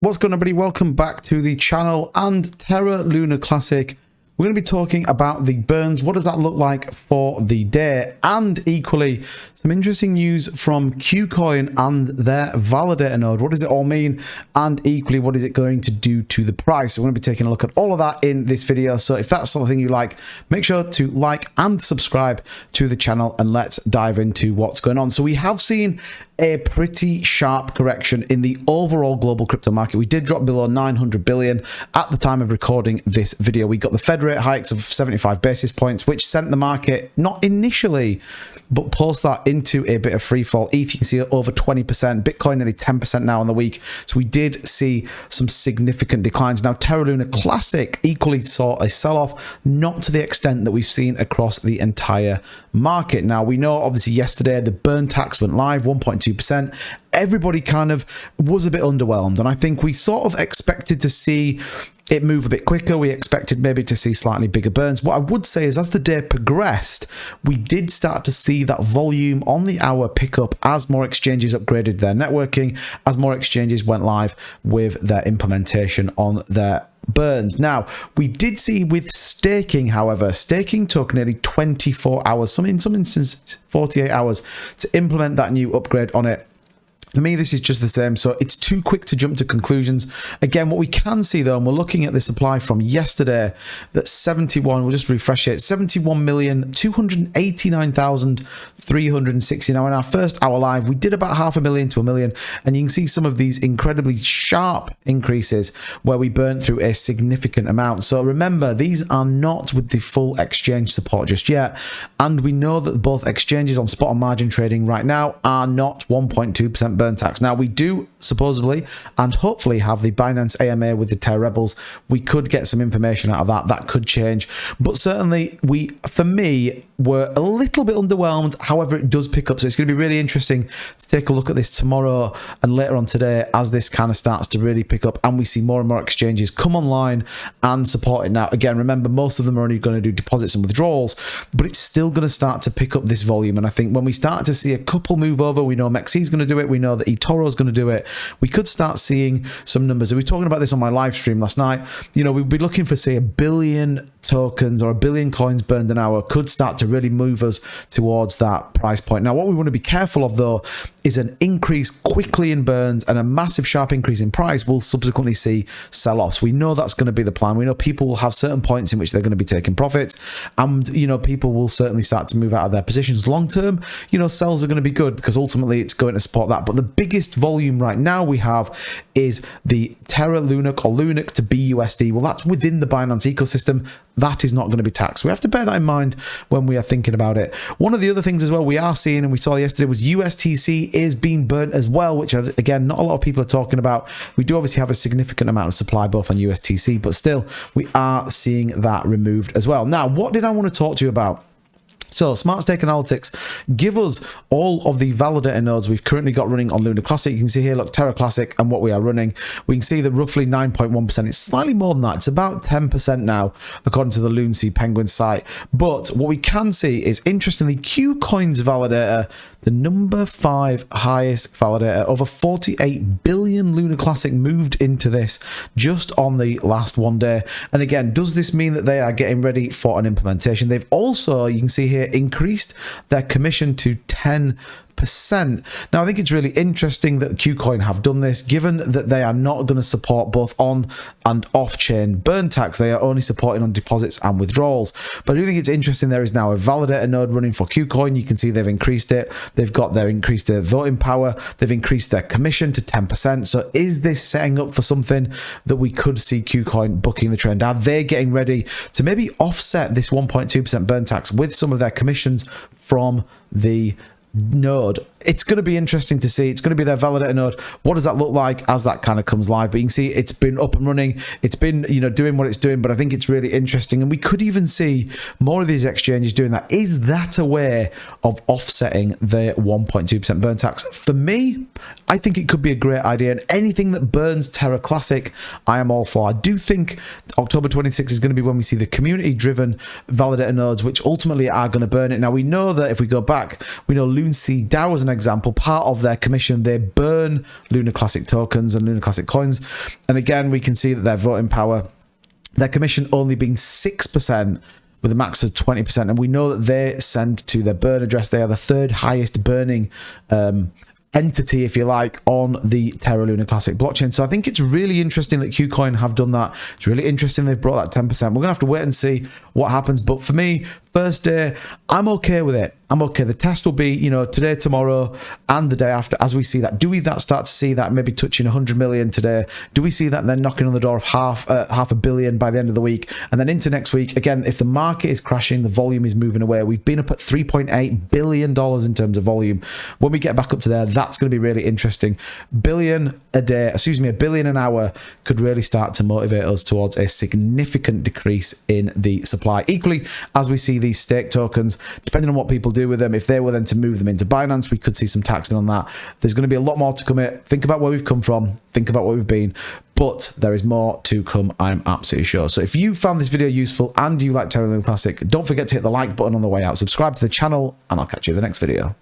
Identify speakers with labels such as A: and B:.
A: What's going on, everybody? Welcome back to the channel and Terra Lunar Classic. We're going to be talking about the burns. What does that look like for the day? And equally, some interesting news from Kucoin and their validator node. What does it all mean? And equally, what is it going to do to the price? So we're going to be taking a look at all of that in this video. So if that's something you like, make sure to like and subscribe to the channel, and let's dive into what's going on. So we have seen a pretty sharp correction in the overall global crypto market. We did drop below 900 billion at the time of recording this video. We got the Fed rate hikes of 75 basis points, which sent the market, not initially, but post that, into a bit of free fall. ETH, you can see over 20%, Bitcoin nearly 10% now on the week. So we did see some significant declines. Now, Terra Lunar Classic equally saw a sell-off, not to the extent that we've seen across the entire market. Now, we know obviously yesterday the burn tax went live, 1.2%. Everybody kind of was a bit underwhelmed, and I think we sort of expected to see it move a bit quicker. We expected maybe to see slightly bigger burns. What I would say is, as the day progressed, we did start to see that volume on the hour pick up as more exchanges upgraded their networking, as more exchanges went live with their implementation on their burns. Now, we did see with staking, however, staking took nearly 24 hours, in some instances 48 hours, to implement that new upgrade on it. For me, this is just the same, so it's too quick to jump to conclusions. Again, what we can see, though, and we're looking at the supply from yesterday, that 71, we'll just refresh it, 71,289,360. Now, in our first hour live, we did about 500,000 to 1 million, and you can see some of these incredibly sharp increases where we burnt through a significant amount. So remember, these are not with the full exchange support just yet, and we know that both exchanges on spot and margin trading right now are not 1.2% burn tax. Now, we do supposedly and hopefully have the Binance AMA with the Terra Rebels. We could get some information out of that. That could change, but certainly for me, were a little bit underwhelmed. However, it does pick up, so it's going to be really interesting to take a look at this tomorrow and later on today as this kind of starts to really pick up and we see more and more exchanges come online and support it. Now, again, remember, most of them are only going to do deposits and withdrawals, but it's still going to start to pick up this volume. And I think when we start to see a couple move over, we know MEXC is going to do it, we know that eToro is going to do it, we could start seeing some numbers. And we were talking about this on my live stream last night. You know, we'd be looking for, say, 1 billion tokens or 1 billion coins burned an hour could start to really move us towards that price point. Now, what we want to be careful of, though, is an increase quickly in burns and a massive sharp increase in price will subsequently see sell-offs. We know that's going to be the plan. We know people will have certain points in which they're going to be taking profits, and, you know, people will certainly start to move out of their positions. Long term, you know, sells are going to be good because ultimately it's going to support that. But the biggest volume right now we have is the Terra Lunar or Lunar to BUSD. Well, that's within the Binance ecosystem. That is not going to be taxed. We have to bear that in mind when we are thinking about it. One of the other things as well we are seeing, and we saw yesterday, was USTC is being burnt as well, which again, not a lot of people are talking about. We do obviously have a significant amount of supply both on USTC, but still we are seeing that removed as well. Now, what did I want to talk to you about? So, Smart Stake Analytics give us all of the validator nodes we've currently got running on Lunar Classic. You can see here, look, Terra Classic and what we are running. We can see that roughly 9.1%. It's slightly more than that. It's about 10% now, according to the Loonsea Penguin site. But what we can see is, interestingly, Kucoin's validator, the number 5 highest validator, over 48 billion Lunar Classic moved into this just on the last one day. And again, does this mean that they are getting ready for an implementation? They've also, you can see here, increased their commission to 10%. Now, I think it's really interesting that Kucoin have done this, given that they are not going to support both on and off-chain burn tax. They are only supporting on deposits and withdrawals. But I do think it's interesting there is now a validator node running for Kucoin. You can see they've increased it. They've got increased their voting power. They've increased their commission to 10%. So is this setting up for something that we could see Kucoin bucking the trend? Are they getting ready to maybe offset this 1.2% burn tax with some of their commissions from the node? It's going to be interesting to see. It's going to be their validator node. What does that look like as that kind of comes live? But you can see it's been up and running. It's been, you know, doing what it's doing, but I think it's really interesting. And we could even see more of these exchanges doing that. Is that a way of offsetting the 1.2% burn tax? For me, I think it could be a great idea. And anything that burns Terra Classic, I am all for. I do think October 26th is going to be when we see the community-driven validator nodes, which ultimately are going to burn it. Now, we know that if we go back, we know Loonsea DAO was an an example, part of their commission, they burn Lunar Classic tokens and Lunar Classic coins. And again, we can see that their voting power, their commission only being 6%, with a max of 20%. And we know that they send to their burn address. They are the third highest burning entity, if you like, on the Terra Lunar Classic blockchain. So I think it's really interesting that Kucoin have done that. It's really interesting they've brought that 10%. We're gonna have to wait and see what happens, but for me, first day, I'm okay with it. I'm okay. The test will be, you know, today, tomorrow, and the day after, as we see that. Do we start to see that maybe touching 100 million today? Do we see that then knocking on the door of half a billion by the end of the week? And then into next week, again, if the market is crashing, the volume is moving away. We've been up at $3.8 billion in terms of volume. When we get back up to there, that's going to be really interesting. Billion a day, excuse me, a billion an hour could really start to motivate us towards a significant decrease in the supply. Equally, as we see these stake tokens, depending on what people do with them, if they were then to move them into Binance, we could see some taxing on that. There's going to be a lot more to come here. Think about where we've come from, think about where we've been, but there is more to come, I'm absolutely sure. So if you found this video useful and you like Terra Lunar Classic, don't forget to hit the like button on the way out, subscribe to the channel, and I'll catch you in the next video.